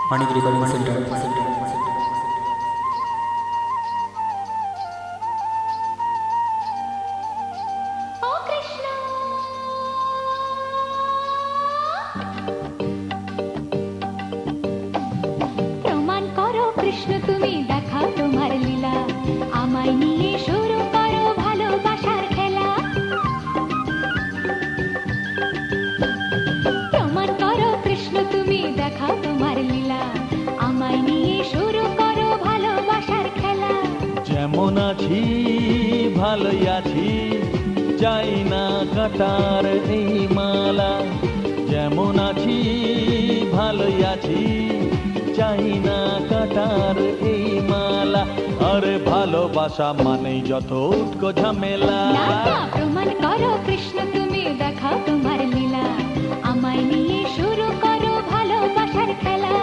মানিক recording centre. ও কৃষ্ণ প্রমাণ করো কৃষ্ণ তুমি দেখাও তোমার লীলা আমায় নিয়ে শুরু করো ভালোবাসার খেলা প্রমাণ করো কৃষ্ণ তুমি দেখাও তোমার লীলা আমায় নিয়ে শুরু করো ভালোবাসার খেলা যেমন আছি ভালোই আছি চাই না কাটার এই মালা যেমন আছি ভালোই আছি চাই না কাটার এই মালা আরে ভালোবাসা মানেই যত উটকো ঝামেলা না না প্রমাণ করো কৃষ্ণ তুমি দেখাও তোমার লীলা আমায় নিয়ে শুরু করো ভালোবাসার খেলা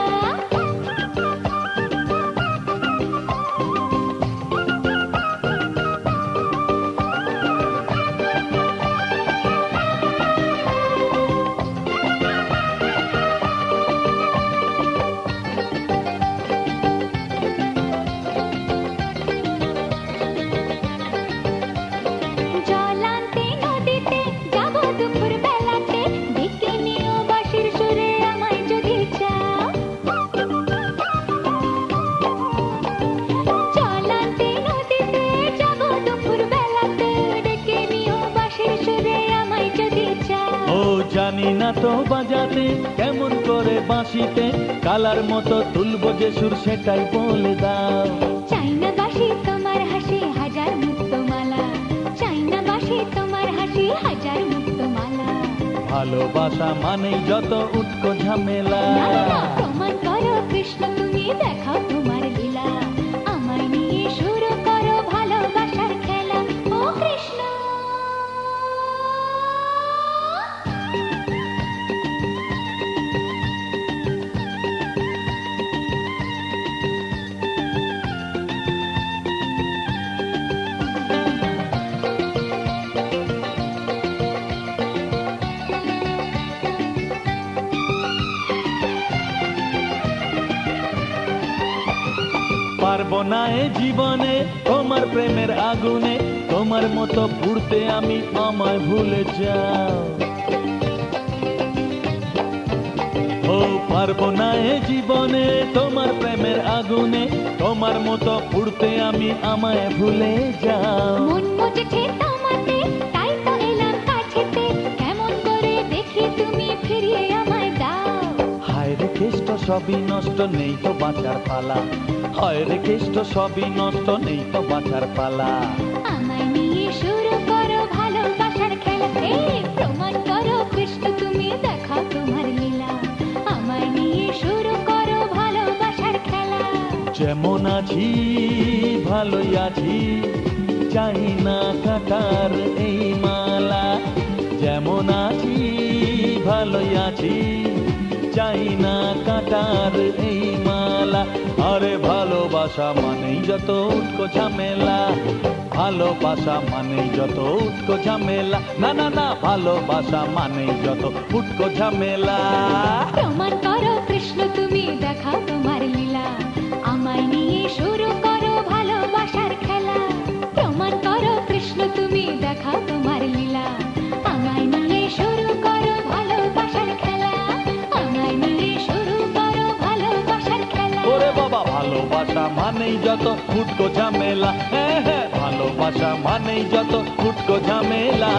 জল আনতে নদীতে যাব দুপুর বেলাতে ডেকে নিও বাঁশির সুরে আমায় যদি চাও জল আনতে নদীতে যাব দুপুর বেলাতে ডেকে নিও বাঁশির সুরে আমায় যদি চাও ও জানি না তো বাজাতে কেমন করে বাঁশিতে কালার মতো তুলবো যে সুর সেটাই বলে দাও চাই না বাঁশি তোমার হাসি হাজার মুক্তমালা চাই না বাঁশি তোমার হাসি হাজার মুক্তমালা ভালোবাসা মানেই যত উটকো ঝামেলা না না প্রমাণ করো কৃষ্ণ তুমি দেখাও তোমার লীলা আমায় নিয়ে শুরু করো ভালোবাসার খেলা ও কৃষ্ণ পারবো না এ জীবনে তোমার প্রেমের আগুনে তোমার মতো পুড়তে আমি আমায় ভুলে যাও ও পারবো না এ জীবনে তোমার প্রেমের আগুনে তোমার মতো পুড়তে আমি আমায় ভুলে যাও মন মুজেছে তোমাতে তাই তো এলাম কাছেতে কেমন করে দেখি তুমি ফিরিয়ে আমায় দাও হায় রে কেষ্ট সবই নষ্ট নেই তো বাঁচার পালা হায় রে কেষ্ট সবই নষ্ট নেই তো বাঁচার পালা আমায় নিয়ে শুরু করো ভালোবাসার খেলা প্রমাণ করো কৃষ্ণ তুমি দেখাও তোমার লীলা আমায় নিয়ে শুরু করো ভালোবাসার খেলা যেমন আছি ভালোই আছি চাই না কাটার এই মালা যেমন আছি ভালোই আছি চাই না কাটার এই মালা আরে ভালোবাসা মানেই যত উটকো ঝামেলা ভালোবাসা মানেই যত উটকো ঝামেলা না না না ভালোবাসা মানেই যত উটকো ঝামেলা প্রমাণ করো কৃষ্ণ তুমি দেখাও তোমার লীলা আমায় নিয়ে শুরু করো ভালোবাসার খেলা প্রমাণ করো কৃষ্ণ তুমি দেখাও তোমার লীলা আমায় নিয়ে শুরু করো ভালোবাসার খেলা আমায় নিয়ে শুরু করো ভালোবাসার খেলা ওরে বাবা ভালোবাসা মানেই যত উটকো ঝামেলা হ্যাঁ হ্যাঁ ভালোবাসা মানেই যত উটকো ঝামেলা